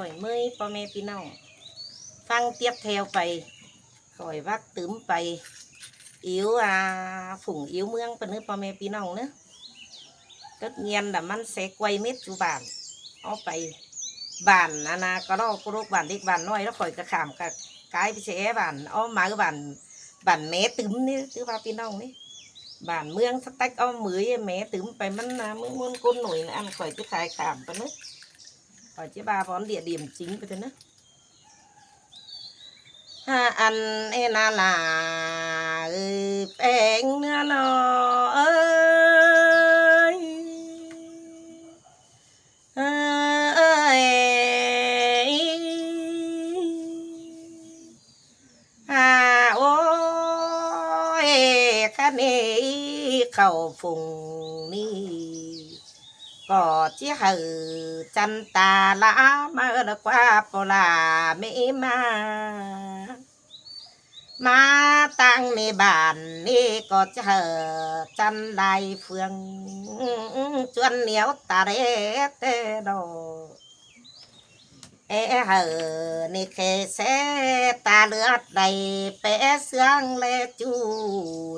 ข่อยเมื่อยพ่อแม่พี่น้องฟังเตียบแถวไปข่อยวักตึมไปอิ๋วฝุ่งอิ๋วเมืองปะเนื้อพ่อแม่พี่น้องเนื้อtất nhiên làมันsẽ quay mít chú bản nó phải bản là có đâu có lúc bản đi bản nói nó khỏi cái khảm cái sẽ bản ó mà cái bản mé tấm nữa chứ ba pin ông đấy bản mương sắp tách ó mới mé tấm phảiมันmuốn côn nổi ăn khỏi cái khai khảm cái nước khỏi chứ ba món địa điểm chính cái nữa ăn là bánh nữa nó ơi ôi khăn khẩu phùng ni có chiếc hờ chân ta lá mơ đã qua bỏ là mẹ mà tăng ni bản ni có chiếc hờ chân lại phương chuan néo ta đế tê đồ hờ ni khê xe ta lướt đầy bé xương lê chú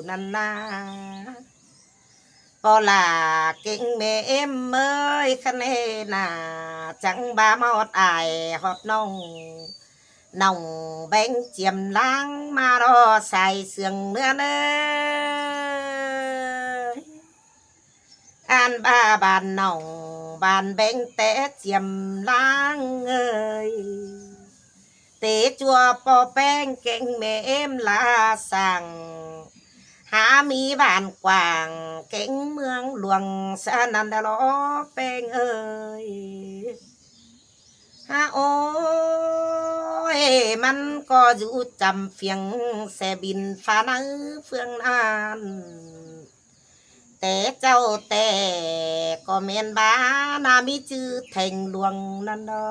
năn na bỏ là kinh mẹ em ơi khăn hê nà chẳng ba mót ai hót nông nồng bánh chiềm láng mà đó xài xương nữa ơi ăn ba bàn nồng bàn bánh té chiềm láng ơi tế chùa bò bánh kinh mẹ em là sàng há mi bàn quảng cánh mương luồng xa năn đà ló beng ơi ha ôiมันก็อยู่จำเฟียงแสบินฟ้านังเฟืองนานแต่เจ้าแต่ก็เมียนบ้านามีชื่อแทงหลวงนั่นดอ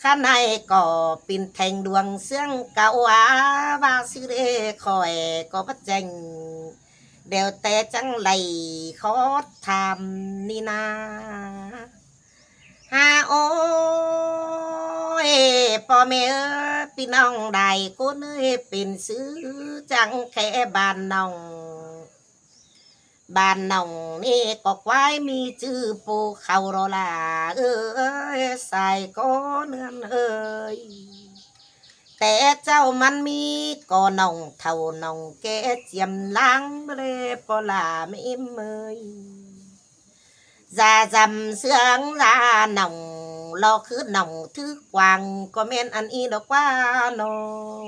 ข้าในก็ปินแทงดวงเสื่องเก่าว่าซื้อเด้คอยก็บัดจังเดี๋ยวแต่จังไหลขอทำนี่นาฮาโอ้ยพ่อแม่พี่น้องใดกูเนื้อเป็นซื้อจังแค่บ้านน้องบ้านน้องนี่ก็ควายมีชื่อปูเขาโรลาเอ้ยใส่ก้อนเงินเอ้ยแต่เจ้ามันมีก็น้องเท่าน้องแกเจียมล้างเลยปลาไม่เมยgià dầm sương ra nồng lo cứ nồng thứ quàng có men ăn y đó quá nô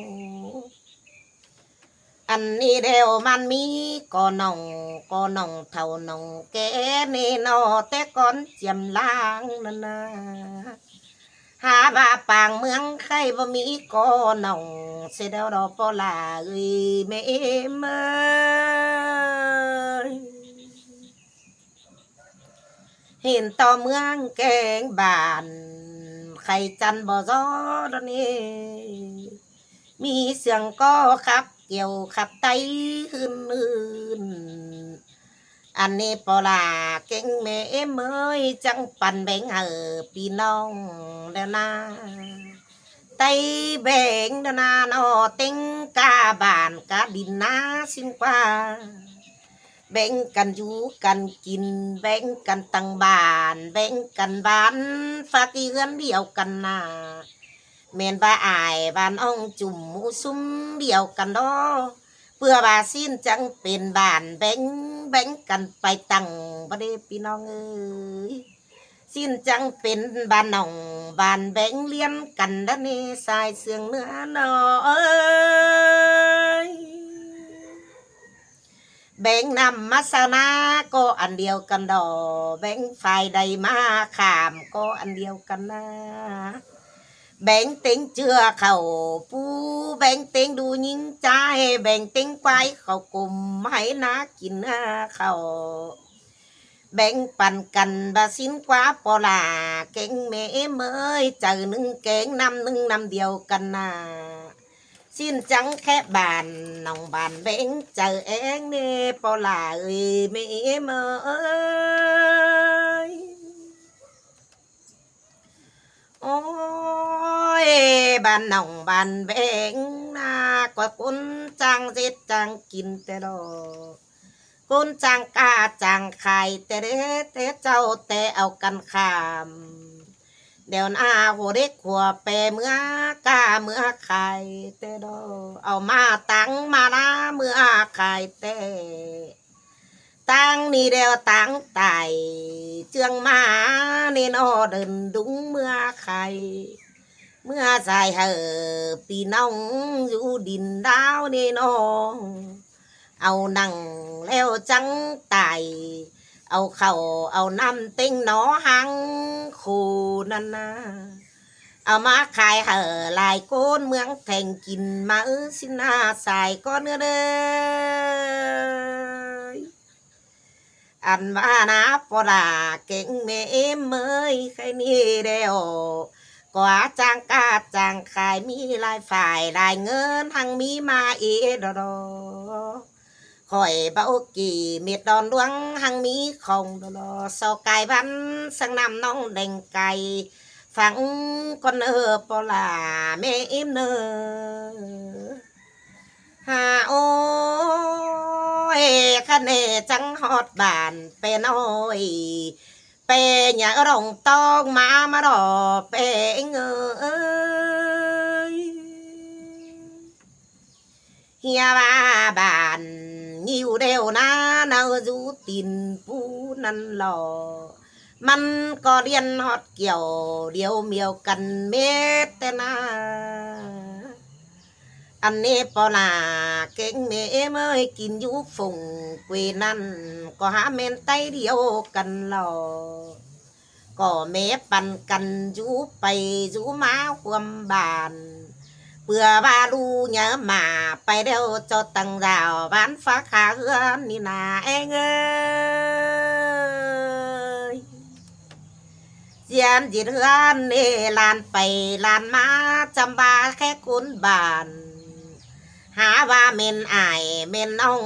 ăn y đều man mi có nồng thầu nồng kế nê nó té con chiềm lang nà hà bà pàng mương khay và mỹ có nồng sẽ đeo đó po là người mẹ em ơiเห็นต่อเมืองแกงบานไข่จันบ่ซ้อตอนนี้มีเสียงก็ขับเกี่ยวขับไตขึ้นอื่นอันนี้ปลาเก่งแม่เมยจังปั่นแบ่งเหอพี่น้องแล้วนะไตแบ่งเดนานอเต็งกาบานกาดินนาสิ้นกว่าแบ่งกันอยู่กันกินแบ่งกันตั้งบ้านแบ่งกันบ้านฝากเงินเดียวกันนาเมนบ้าอายบ้านอ่องจุ่มหมูซุ้มเดียวกันดอเพื่อบาสิ้นจังเป็นบ้านแบ่งกันไปตั้งบ่ได้พี่น้องเอ้ยสิ้นจังเป็นบ้านน้องบ้านแบ่งเลี้ยนกันด้านนี้สายเสื่องเนื้อน้อยแบ่งนำมาสนาก็อันเดียวกันดอแบ่งฝ่ายใดมาขามก็อันเดียวกันนะแบ่งเต็งเชื่อเขาปูแบ่งเต็งดูยิงใจแบ่งเต็งควายเขากลุ่มให้นากินเขาแบ่งปันกันบาสินกว่าปอลาเก่งแม่เมยเจอหนึ่งเก่งนำเดียวกันนะสิ้นจังแค่บานน้องบานเบ่งเจอเองเน่ปอลาเอ้ยแม่เมย โอ้ยบ้านหนองบ้านเบงนาก็คุณจังเจ็ดจังกินแต่ดอกคุณจังกาจังไข่แต่เด้แต่เจ้าแต่เอากันขามเดี๋ยวหน้าหัวเด็กหัวแปรเมื่อกาเมื่อไข่แต่ดอกเอามาตั้งมานะเมื่อไข่แต่ตั้งนี่เดียวตั้งไตเจืองมานี่นอเดินดุงเมื่อไข่ เมื่อใส่เหอปีน้องอยู่ดินดาวนี่น้องเอานั่งแล้วจังไตเอาเข่าเอาน้ำเต็งหนอหังคูนั่นนะเอามาขายเหอลายโกนเมืองแข่งกินมาสินาใส่ก้อนเนื้อเด้ออันว่านะปลาเก่งเมมเมยใครนี่เดียวกว่าจ้างกาจ้างขายมีหลายฝ่ายหลายเงินทั้งมีมาเอดอคอยเบากี่เม็ดดอนดวงหังมีของดอสกายบันสังนำน้องแดงไก่ฝังก้อนปลาแม่เอ็มฮาโอ้ยคะเนจังฮอดบานเป็นน้อยเปญอย่ารองต้องมาดอเปงเอ้ยเฮียว่าบานงิวเดียวนะนาจูตินปูนั่นหล่อมันก็เรียนฮอดเกี่ยวเดียวเมียวกันเม็ดแต่นาอันนี้ปลาเก่งเมเมื่อกินยุฝงเกวนั่นก็หาเมนไตเดียวกันหล่อก็เมปันกันจูไปจูมาความบานเพื่อบาลูเนื้อมาไปเดียวเจ้าตังดาวบ้านฟ้าขาเฮือนนี่นาเองเอ้ยเจียนจิตเฮือนเอลานไปลานมาจำบาแค่คุณบานหาว่าเมนอายเมนน้อง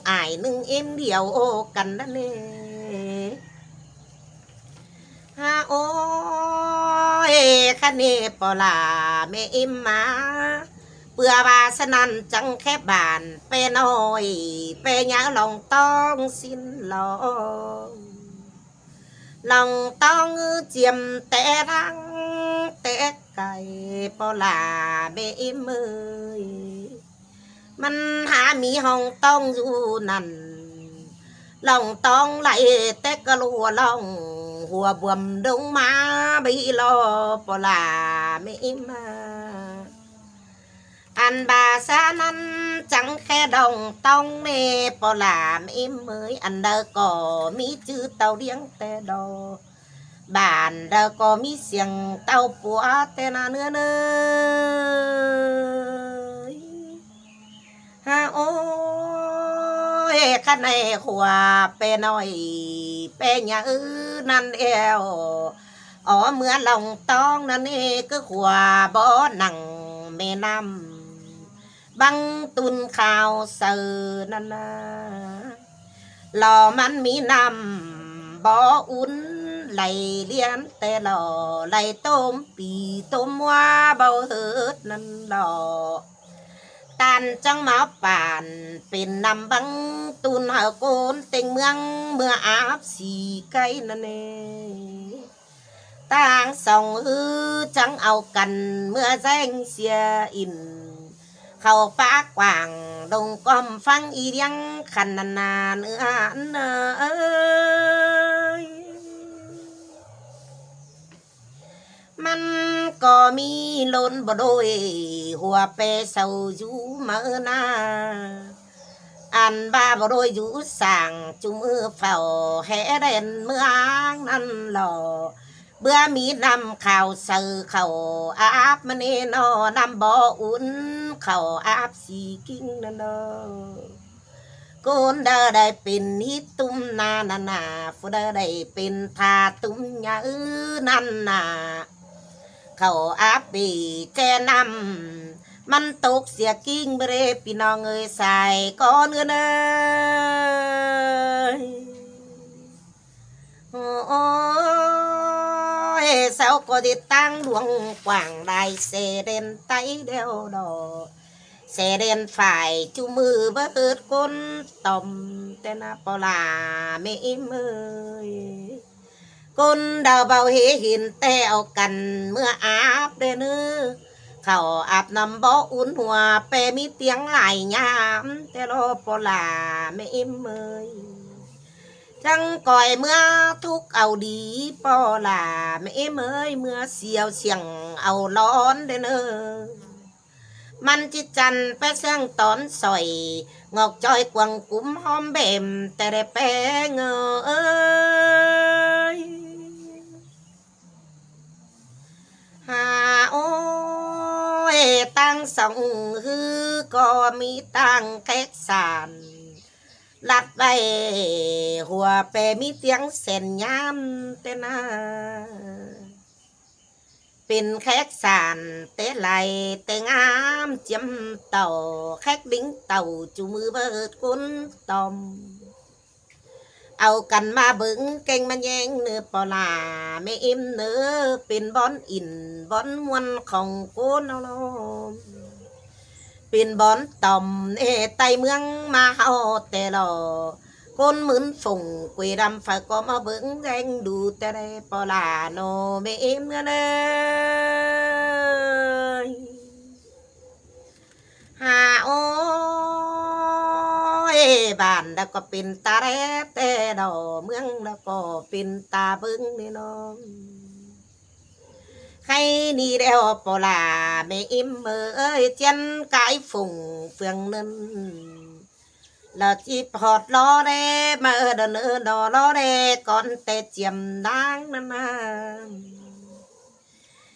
อายหนึ่งเอ็มเดียวโอกันนั่นเองฮาโอ้ยคะเนปลาเมอิมมาเปื่อบาสนันจังแค่บานเปน้อยเปยาลองต้องสิ้นลองต้องเจียมแต่รังแต่ไก่ปลาเมอิมเอ้ยมันหามีห้องต้องอยู่นั่นลองต้องไหลแต่กลัวลองหัวบวมดงมาบีลอปลาไม่มาอันบาสานั้นจังแค่ดองต้องเนปลาไม่เมยอันเดอก็มีชื่อเต่าเลี้ยงแต่ดอบ้านเดอก็มีเสียงเต่าปัวแต่นาเนื้อเนยฮาโอ้ยขันในหัวเปน้อยเปยานั่นเอวอ๋อเมื่อลองต้องนั่นเองก็หัวบ่อนังแม่น้ำบังตุนข่าวเสือนั่นนะหล่อมันมีน้ำบ่ออุ่นไหลเลี้ยนแต่หล่อไหลต้มปีต้มว่าเบาเหิดนั่นหล่อตันจังมาป่านเป็นนำบังตุนหาโกนเต็งเมืองเมื่ออาบสีไก่นั่นเองต่างส่องจังเอากันเมื่อแจ้งเสียอินเข้าปากกว่างดงก้อมฟังอีเดียงขันนาเนื้อเอ้ยมันก็มีล้นบ่โดยหัวเปเศร้าอยู่เมื่อนาอันบ้าบ่โดยอยู่สั่งจุมือเฝ้าแห่เด่นเมืองนั่นหล่อเบื่อมีนำข่าวสื่อเขาอาบมันเนอนำบ่ออุ่นเขาอาบสีกิ้งนั่นเนอกูนเดอได้เป็นฮิตุ้มนาฟูเดอได้เป็นทาตุ้มยานั่นนาเขาอาบปีแกนำมันตกเสียกิ้งเบรพี่น้องเอ้ยใส่ก้อนเงินเอ้ยโอ้ย sao có đi tăng luồng quảng đài xe đen tay đeo đỏ xe đen phải chú mưa bớt con tòm tên là là mẹ em ơi con đào bao hế hiền teo cằn mưa áp đê nữ khảo áp nằm bó uốn hòa pe mi tiếng lại nhám tê lo là mẹ em ơi chẳng còi mưa thúc ảo đi là mẹ em ơi mưa xiêu xiềng ảo lón đê nữมันจิจันไปเสียงตอนสอยงอกจอยกวางกุ้มหอมเบ่มแต่ได้แปงเอ้ยหาโอ้ยตั้งสองฮือก็มีตั้งแก๊กสานลัดไปหัวเปมีเตียงเส้นย้ำเตนาเป็นแขกสานเตะไหลเตะงามเจียมเต่าแขกดิ้งเต่าจูมือเบิดกุนตอมเอากันมาเบึงเก่งมันแย่งเนื้อปลาไม่อิ่มเนื้อเป็นบอนอินบอนมวนของกุนเอาลมเป็นบอนตอมไตเมืองมาเอาแต่หล่อคนเหมือนฝงกุยดำฝากก็มาเบิ้งแดงดูแต่ได้ปลาโนไม่เอ็มเลยหาโอ้ยบ้านแล้วก็เป็นตาแร่แต่ดอเมืองแล้วก็เป็นตาเบิ้งนี่น้องใครนี่เดียวปลาไม่เอ็มเอ้ยเจียนกายฝงเฟืองนั้น là chỉ hot lo đê mà đợn đò lo đê con tê chiêm đáng năm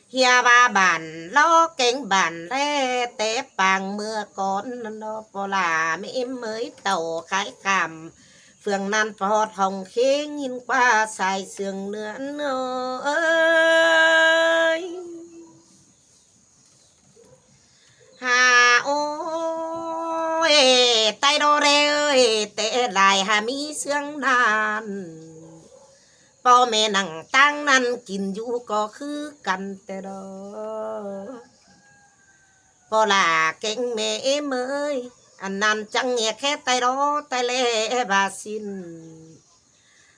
hia ba bàn lo cánh bàn đê té bàng mưa con nó bỏ là mỹ mới tàu khái cảm phường nan phọt hồng khế nhìn qua xài sương nữa ơi hà ôi tay đô rê ơi tệ lại hà mi sương nànพ่อแม่นั่งตั้งนั้นกินอยู่ก็คือกันแต่ดอกพอลาเก่งแม่เอ้ยอันนั้นจังเงียแค่ไตรอไตเล่บาสิน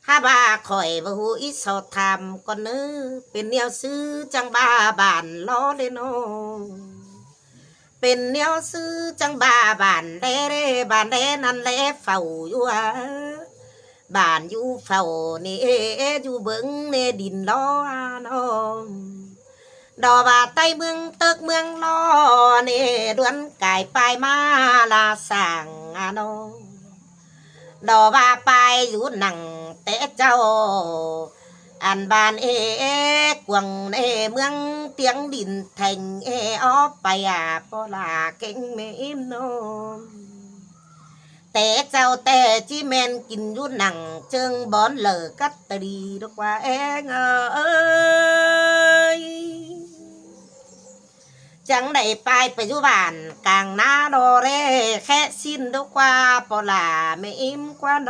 ฮาบาคอยบ่ฮู้อีสอทำก่อนเนื้อเป็นแนวซื้อจังบ้าบานล้อเลยน้องเป็นแนวซื้อจังบ้าบานเด้บานเด้นั่นแหละเฝ้าอยู่บ้านอยู่เฝ้านี่อยู่เบิ้งเนดินล้อน้องดอกว่าใต้เมืองตึกเมืองล้อนี่ด้วนกายปลายมาลาสั่งน้องดอกว่าไปอยู่หนังแต่เจ้าอันบ้านกวงในเมืองเตียงดินแทงออกไปปอลาเก่งไม่อิ่มน้องแต่เจ้าแต่จีแมนกินยุ่หนังเจิงบอนเหลอกัตตรีดอกว่าเอยจังได้ไปอยู่บ้านกลางนาโดเรแค่สิ้นดอกว่าปอลาไม่อิ่มกว่าโน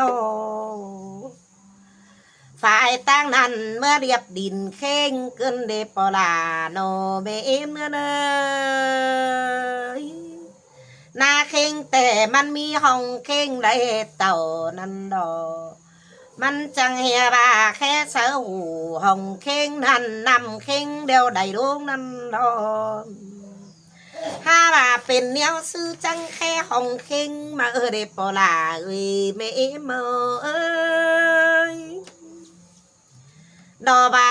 ฝ่ายตั้งนั้นเมื่อเรียบดินเข่งเกินเดปอลาโนไม่อิ่มเลยนาเข่งแต่มันมีห้องเข่งได้เต่านั่นดอมันจังเฮียบาแค่เสือหูห้องเข่งนั่นนำเข่งเดียวได้ลูกนั่นดอถ้าว่าเป็นเนี้ยซื้อจังแค่ห้องเข่งมาเดปอลาไม่เอ้ยดอบา